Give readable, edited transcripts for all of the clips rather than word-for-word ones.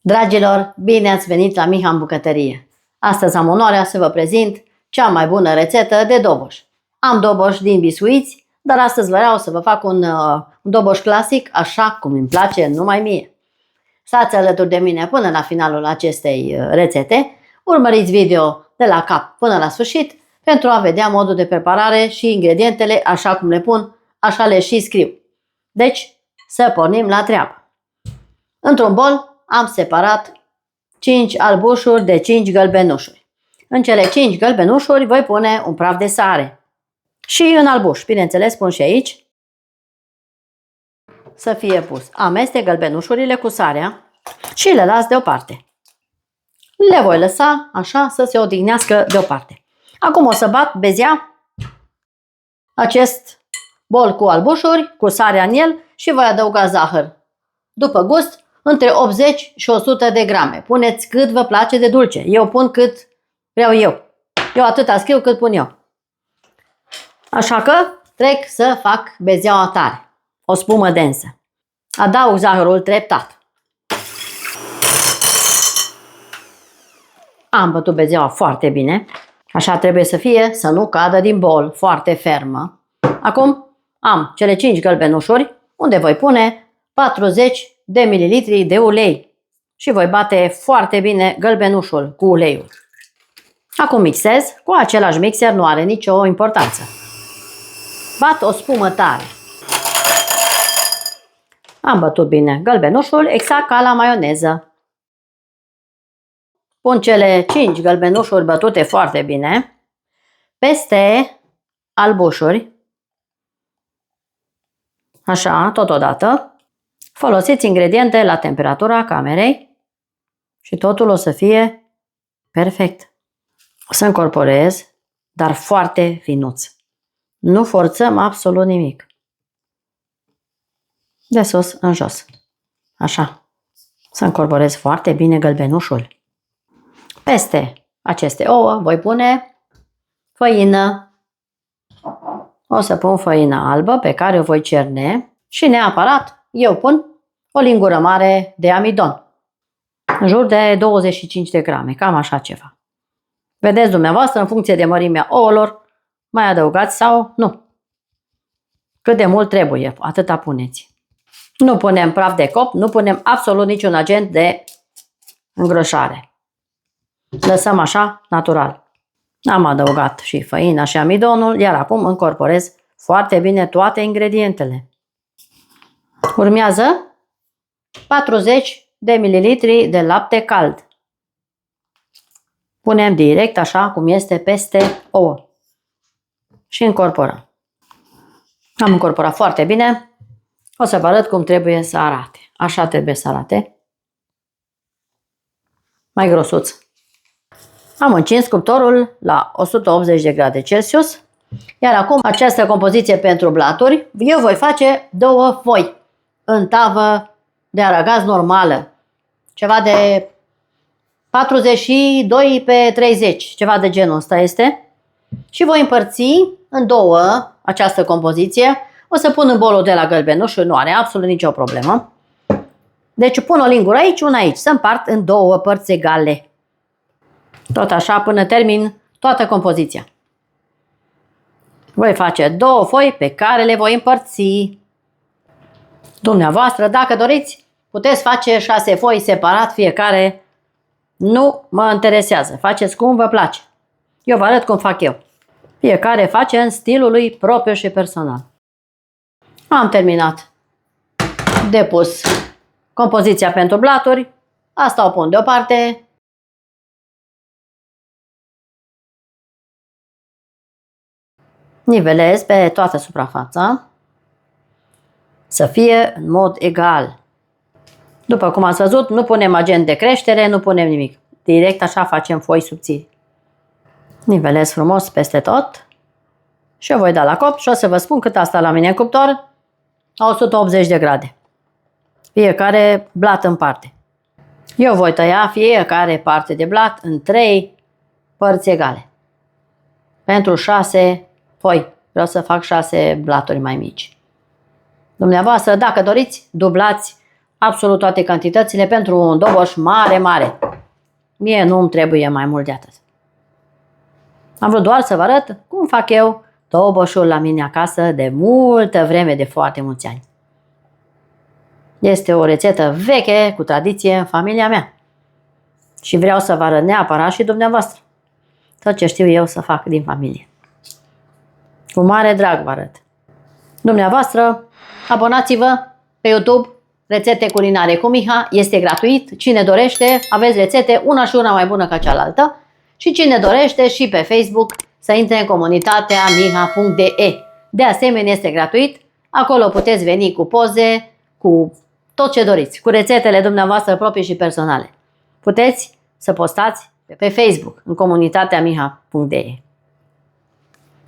Dragilor, bine ați venit la Miha în bucătărie. Astăzi am onoarea să vă prezint cea mai bună rețetă de doboș. Am doboș din bisuiți, dar astăzi vreau să vă fac un doboș clasic, așa cum îmi place numai mie. Stați alături de mine până la finalul acestei rețete, urmăriți video de la cap până la sfârșit pentru a vedea modul de preparare și ingredientele așa cum le pun, așa le și scriu. Deci, să pornim la treabă. Într-un bol am separat 5 albușuri de 5 gălbenușuri. În cele 5 gălbenușuri voi pune un praf de sare. Și în albuș, bineînțeles, pun și aici să fie pus. Amestec gălbenușurile cu sarea și le las deoparte. Le voi lăsa așa să se odihnească deoparte. Acum o să bat bezea acest bol cu albușuri, cu sarea în el și voi adăuga zahăr. După gust, între 80 și 100 de grame. Puneți cât vă place de dulce. Eu pun cât vreau eu. Eu atâta scriu cât pun eu. Așa că trec să fac bezeaua tare. O spumă densă. Adaug zahărul treptat. Am bătut bezeaua foarte bine. Așa trebuie să fie, să nu cadă din bol, foarte fermă. Acum am cele 5 gălbenușuri unde voi pune 40 de mililitri de ulei și voi bate foarte bine gălbenușul cu uleiul. Acum mixez, cu același mixer, nu are nicio importanță. Bat o spumă tare. Am bătut bine gălbenușul, exact ca la maioneză. Pun cele 5 gălbenușuri bătute foarte bine peste albușuri. Așa, totodată. Folosiți ingrediente la temperatura camerei și totul o să fie perfect. O să încorporez, dar foarte finuț. Nu forțăm absolut nimic. De sus în jos. Așa. Să încorporez foarte bine gălbenușul. Peste aceste ouă voi pune făină. O să pun făină albă pe care o voi cerne și neapărat eu pun o lingură mare de amidon. În jur de 25 de grame, cam așa ceva. Vedeți dumneavoastră, în funcție de mărimea ouălor, mai adăugați sau nu. Cât de mult trebuie, atâta puneți. Nu punem praf de cop, nu punem absolut niciun agent de îngrășare. Lăsăm așa, natural. Am adăugat și făina și amidonul, iar acum încorporez foarte bine toate ingredientele. Urmează 40 de mililitri de lapte cald. Punem direct așa cum este peste ouă. Și încorporăm. Am încorporat foarte bine. O să vă arăt cum trebuie să arate. Așa trebuie să arate. Mai grosuț. Am încins cuptorul la 180 de grade Celsius. Iar acum această compoziție pentru blaturi, eu voi face 2 foi în tavă de aragaz normală. Ceva de 42 pe 30, ceva de genul ăsta este. Și voi împărți în 2 această compoziție. O să pun în bolul de la gălbenușuri, nu are absolut nicio problemă. Deci pun o lingură aici, una aici, să împart în 2 părți egale. Tot așa până termin toată compoziția. Voi face 2 foi pe care le voi împărți. Dumneavoastră, dacă doriți, puteți face 6 foi separat fiecare. Nu mă interesează. Faceți cum vă place. Eu vă arăt cum fac eu. Fiecare face în stilul lui propriu și personal. Am terminat de pus compoziția pentru blaturi. Asta o pun deoparte. Nivelez pe toată suprafața să fie în mod egal. După cum ați văzut, nu punem agent de creștere, nu punem nimic. Direct așa facem foi subțiri. Nivelez frumos peste tot și o voi da la copt și o să vă spun cât a stat la mine în cuptor, la 180 de grade. Fiecare blat în parte. Eu voi tăia fiecare parte de blat în 3 părți egale. Pentru 6 foi. Vreau să fac 6 blaturi mai mici. Dumneavoastră, dacă doriți, dublați absolut toate cantitățile pentru un doboș mare, mare. Mie nu îmi trebuie mai mult de atât. Am vrut doar să vă arăt cum fac eu doboșul la mine acasă de multă vreme, de foarte mulți ani. Este o rețetă veche, cu tradiție în familia mea. Și vreau să vă arăt neapărat și dumneavoastră tot ce știu eu să fac din familie. Cu mare drag vă arăt. Dumneavoastră, abonați-vă pe YouTube, Rețete Culinare cu Miha, este gratuit. Cine dorește, aveți rețete, una și una mai bună ca cealaltă. Și cine dorește și pe Facebook să intre în comunitatea miha.de. De asemenea, este gratuit. Acolo puteți veni cu poze, cu tot ce doriți, cu rețetele dumneavoastră proprii și personale. Puteți să postați pe Facebook, în comunitatea miha.de.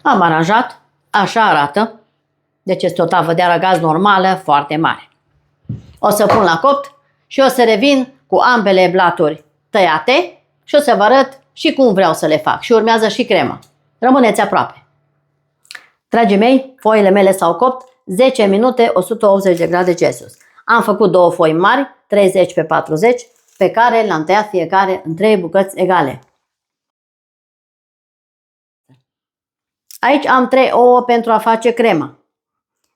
Am aranjat, așa arată. Deci este o tavă de aragaz normală, foarte mare. O să pun la copt și o să revin cu ambele blaturi tăiate și o să vă arăt și cum vreau să le fac. Și urmează și crema. Rămâneți aproape. Dragii mei, foile mele s-au copt 10 minute, 180 de grade Celsius. Am făcut două foi mari, 30 pe 40, pe care le-am tăiat fiecare în 3 bucăți egale. Aici am 3 ouă pentru a face crema.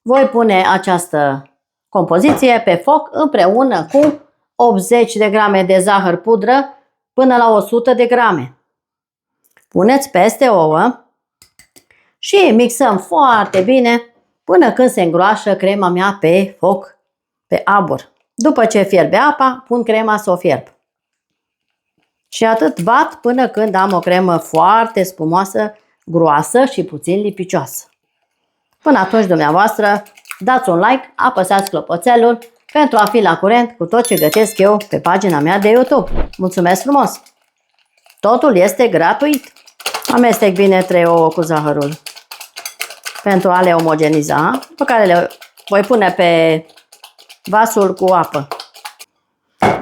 Voi pune această compoziție pe foc împreună cu 80 de grame de zahăr pudră până la 100 de grame. Puneți peste ouă și mixăm foarte bine până când se îngroașă crema mea pe foc, pe abur. După ce fierbe apa, pun crema să o fierb. Și atât bat până când am o cremă foarte spumoasă, groasă și puțin lipicioasă. Până atunci, dumneavoastră, dați un like, apăsați clopoțelul pentru a fi la curent cu tot ce gătesc eu pe pagina mea de YouTube. Mulțumesc frumos! Totul este gratuit. Amestec bine 3 ouă cu zahărul pentru a le omogeniza, pe care le voi pune pe vasul cu apă.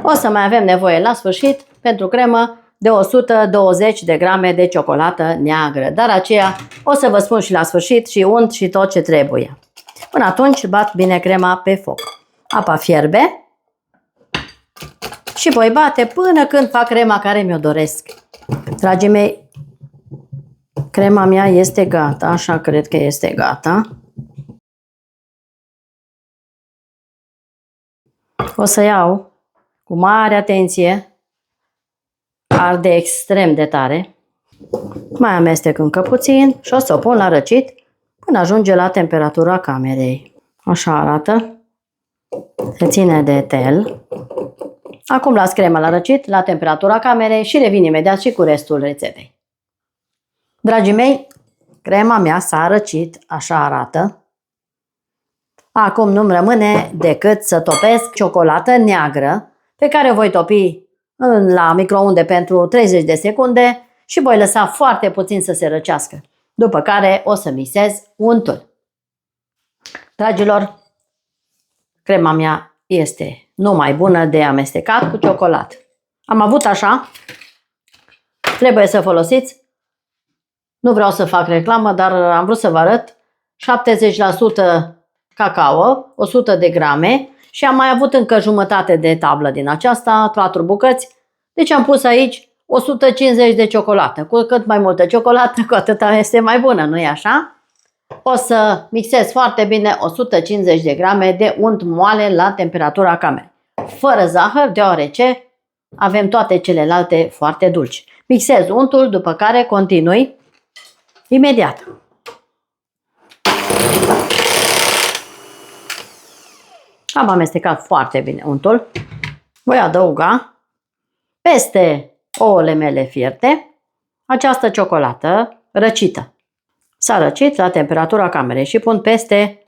O să mai avem nevoie la sfârșit pentru cremă de 120 de grame de ciocolată neagră, dar aceea o să vă spun și la sfârșit și unt și tot ce trebuie. Până atunci bat bine crema pe foc. Apa fierbe și voi bate până când fac crema care mi-o doresc. Dragii mei, crema mea este gata, așa cred că este gata. O să iau cu mare atenție, arde extrem de tare. Mai amestec încă puțin și o să o pun la răcit până ajunge la temperatura camerei. Așa arată. Se ține de tel. Acum las crema la răcit la temperatura camerei și revin imediat și cu restul rețetei. Dragii mei, crema mea s-a răcit, așa arată. Acum nu-mi rămâne decât să topesc ciocolată neagră, pe care o voi topi la microunde pentru 30 de secunde și voi lăsa foarte puțin să se răcească. După care o să mixez untul. Dragilor, crema mea este numai bună de amestecat cu ciocolată. Am avut așa, trebuie să folosiți, nu vreau să fac reclamă, dar am vrut să vă arăt, 70% cacao, 100 de grame și am mai avut încă jumătate de tablă din aceasta, 4 bucăți, deci am pus aici 150 de ciocolată. Cu cât mai multă ciocolată, cu atât este mai bună, nu-i așa? O să mixez foarte bine 150 de grame de unt moale la temperatura camerei, fără zahăr, deoarece avem toate celelalte foarte dulci. Mixez untul, după care continui imediat. Am amestecat foarte bine untul. Voi adăuga peste ouăle mele fierte această ciocolată răcită. S-a răcit la temperatura camerei și pun peste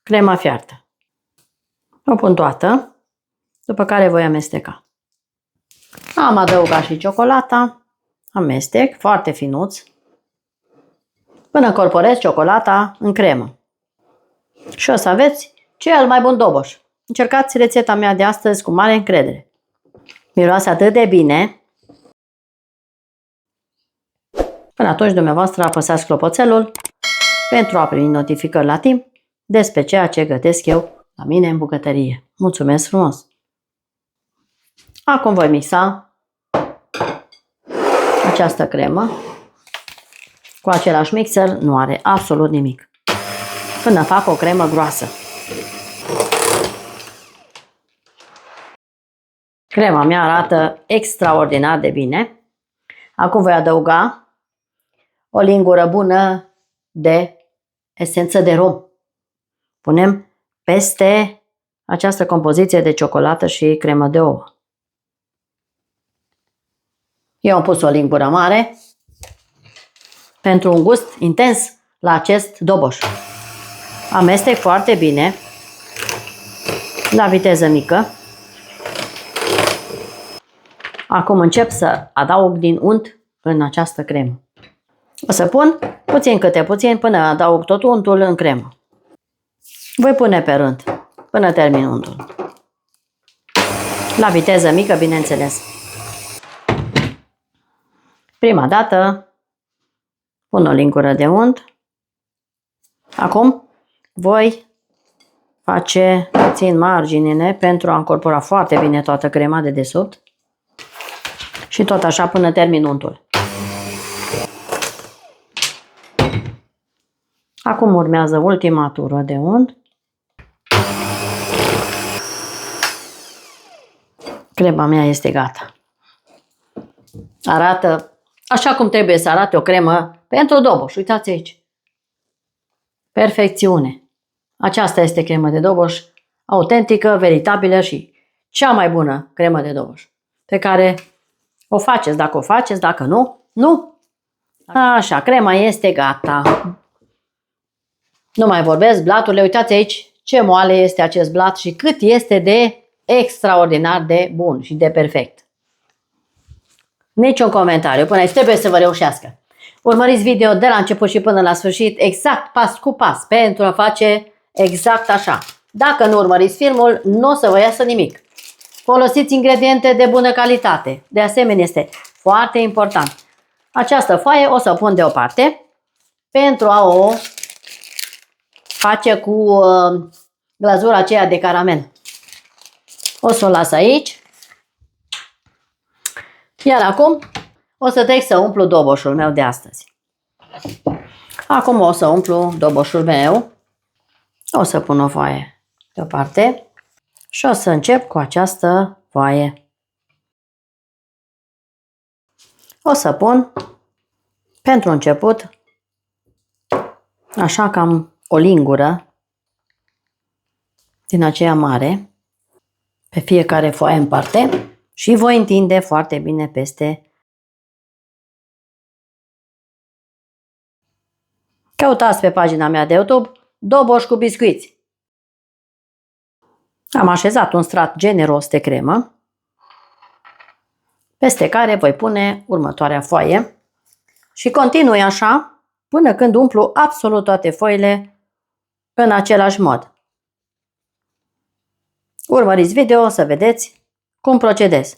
crema fiartă. O pun toată, după care voi amesteca. Am adăugat și ciocolata, amestec foarte finuț, până încorporez ciocolata în cremă. Și o să aveți cel mai bun doboș. Încercați rețeta mea de astăzi cu mare încredere. Miroase atât de bine. Până atunci, dumneavoastră, apăsați clopoțelul pentru a primi notificări la timp despre ceea ce gătesc eu la mine în bucătărie. Mulțumesc frumos! Acum voi mixa această cremă cu același mixer, nu are absolut nimic, până fac o cremă groasă. Crema mea arată extraordinar de bine. Acum voi adăuga o lingură bună de esență de rom. Punem peste această compoziție de ciocolată și cremă de ouă. Eu am pus o lingură mare pentru un gust intens la acest doboș. Amestec foarte bine la viteză mică. Acum încep să adaug din unt în această cremă. O să pun puțin câte puțin până adaug tot untul în cremă. Voi pune pe rând până termin untul. La viteză mică, bineînțeles. Prima dată pun o lingură de unt. Acum voi face puțin marginile pentru a încorpora foarte bine toată crema de desubt. Și tot așa până termin untul. Acum urmează ultima tură de unt. Crema mea este gata. Arată așa cum trebuie să arate o cremă pentru doboș. Uitați aici. Perfecțiune. Aceasta este cremă de doboș autentică, veritabilă și cea mai bună cremă de doboș pe care o faceți. Dacă o faceți, dacă nu, nu. Așa, crema este gata. Nu mai vorbesc, blaturile, uitați aici ce moale este acest blat și cât este de extraordinar de bun și de perfect. Niciun comentariu, până aici trebuie să vă reușească. Urmăriți video de la început și până la sfârșit, exact pas cu pas, pentru a face exact așa. Dacă nu urmăriți filmul, nu o să vă iasă nimic. Folosiți ingrediente de bună calitate. De asemenea, este foarte important. Această foaie o să o pun deoparte pentru a o face cu glazura aceea de caramel. O să o las aici. Iar acum o să trec să umplu doboșul meu de astăzi. Acum o să umplu doboșul meu. O să pun o foaie deoparte și o să încep cu această foaie. O să pun pentru început așa cam o lingură din aceea mare pe fiecare foaie în parte și voi întinde foarte bine peste. Căutați pe pagina mea de YouTube doboș cu biscuiți. Am așezat un strat generos de cremă peste care voi pune următoarea foaie și continui așa până când umplu absolut toate foile în același mod. Urmăriți video să vedeți cum procedez.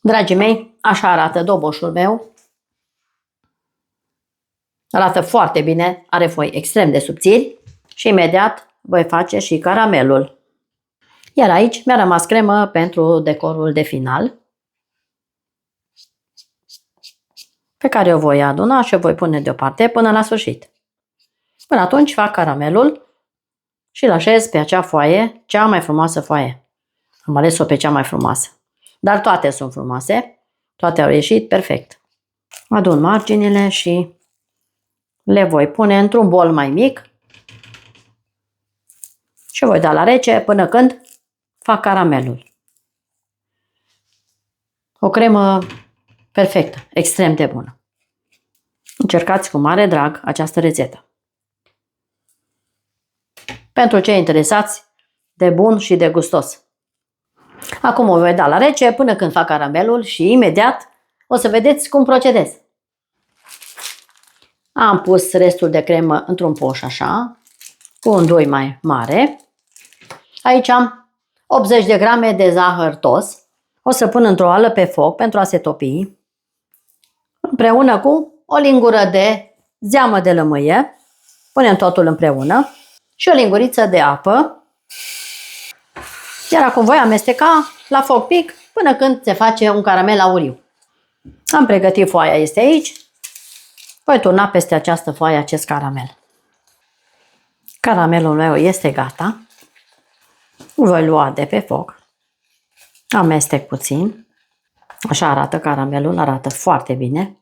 Dragii mei, așa arată doboșul meu. Arată foarte bine, are foi extrem de subțiri și imediat voi face și caramelul. Iar aici mi-a rămas cremă pentru decorul de final, pe care o voi aduna și o voi pune deoparte până la sfârșit. Până atunci fac caramelul și îl așez pe acea foaie, cea mai frumoasă foaie. Am ales-o pe cea mai frumoasă. Dar toate sunt frumoase, toate au ieșit perfect. Adun marginile și le voi pune într-un bol mai mic și voi da la rece până când fac caramelul. O cremă perfectă, extrem de bună. Încercați cu mare drag această rețetă. Pentru cei interesați de bun și de gustos. Acum o voi da la rece până când fac caramelul și imediat o să vedeți cum procedez. Am pus restul de cremă într-un poș așa, cu un doi mai mare. Aici am 80 de grame de zahăr tos. O să pun într-o oală pe foc pentru a se topi, împreună cu o lingură de zeamă de lămâie. Punem totul împreună și o linguriță de apă. Iar acum voi amesteca la foc mic până când se face un caramel auriu. Am pregătit foaia, este aici. Voi turna peste această foaie acest caramel. Caramelul meu este gata. Îl voi lua de pe foc. Amestec puțin. Așa arată caramelul, arată foarte bine.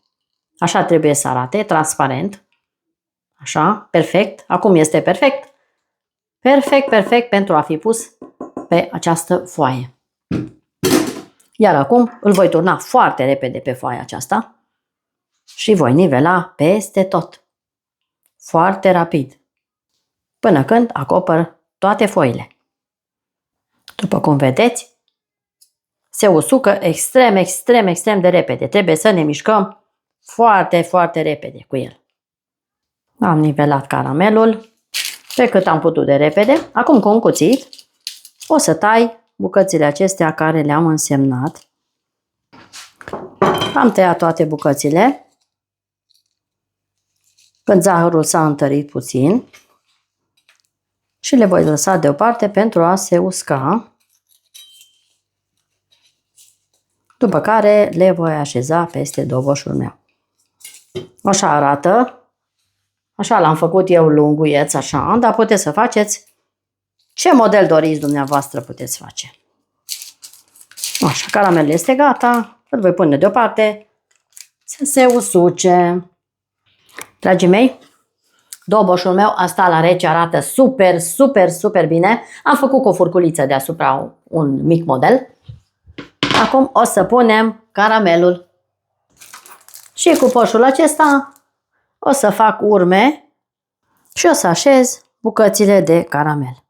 Așa trebuie să arate, transparent. Așa, perfect. Acum este perfect. Perfect pentru a fi pus pe această foaie. Iar acum îl voi turna foarte repede pe foaia aceasta și voi nivela peste tot. Foarte rapid. Până când acopăr toate foile. După cum vedeți, se usucă extrem de repede. Trebuie să ne mișcăm foarte repede cu el. Am nivelat caramelul pe cât am putut de repede. Acum cu un cuțit o să tai bucățile acestea care le-am însemnat. Am tăiat toate bucățile. Când zahărul s-a întărit puțin și le voi lăsa deoparte pentru a se usca. După care le voi așeza peste doboșul meu. Așa arată. Așa l-am făcut eu lunguieț, așa, dar puteți să faceți ce model doriți dumneavoastră, puteți face. Așa, caramelul este gata. Îl voi pune deoparte să se usuce. Dragii mei, doboșul meu a stat la rece, arată super bine. Am făcut cu o furculiță deasupra un mic model. Acum o să punem caramelul. Și cu poșul acesta o să fac urme și o să așez bucățile de caramel.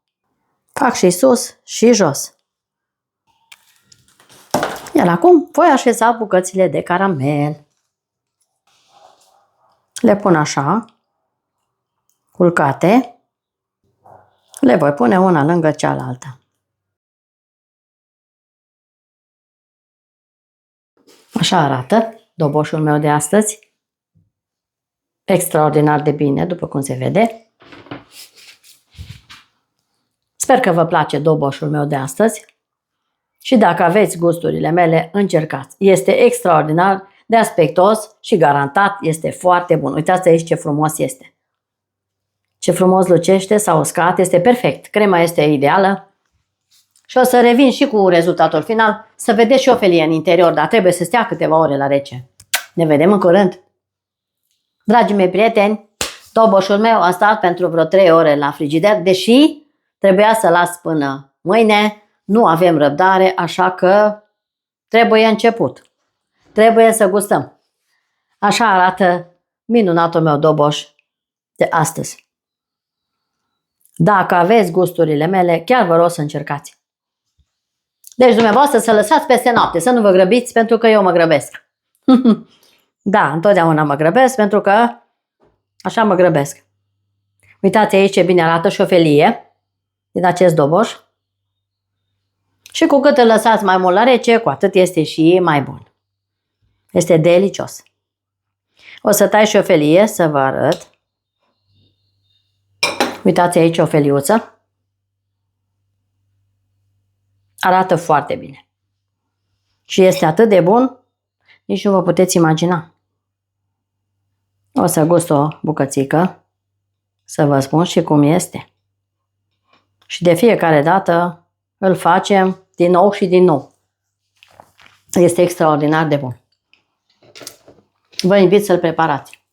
Fac și sus și jos. Iar acum voi așeza bucățile de caramel. Le pun așa, culcate. Le voi pune una lângă cealaltă. Așa arată doboșul meu de astăzi. Extraordinar de bine, după cum se vede. Sper că vă place doboșul meu de astăzi. Și dacă aveți gusturile mele, încercați. Este extraordinar de aspectos și garantat este foarte bun. Uitați aici ce frumos este. Ce frumos lucește, s-a uscat, este perfect. Crema este ideală. Și o să revin și cu rezultatul final, să vedeți și o felie în interior, dar trebuie să stea câteva ore la rece. Ne vedem în curând! Dragii mei prieteni, doboșul meu a stat pentru vreo 3 ore la frigider, deși trebuia să las până mâine. Nu avem răbdare, așa că trebuie început. Trebuie să gustăm. Așa arată minunatul meu doboș de astăzi. Dacă aveți gusturile mele, chiar vă rog să încercați. Deci dumneavoastră să lăsați peste noapte, să nu vă grăbiți pentru că eu mă grăbesc. Da, întotdeauna mă grăbesc pentru că așa mă grăbesc. Uitați aici ce bine arată și o felie din acest doboș. Și cu cât îl lăsați mai mult la rece, cu atât este și mai bun. Este delicios. O să tai și o felie să vă arăt. Uitați aici o feliuță. Arată foarte bine. Și este atât de bun, nici nu vă puteți imagina. O să gust o bucățică, să vă spun și cum este. Și de fiecare dată îl facem din nou și din nou. Este extraordinar de bun. Vă invit să-l preparați.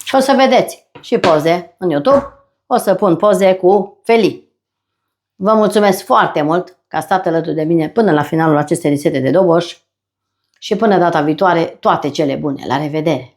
Și o să vedeți și poze în YouTube. O să pun poze cu felii. Vă mulțumesc foarte mult că ați stat alături de mine până la finalul acestei rețete de doboș și până data viitoare, toate cele bune. La revedere!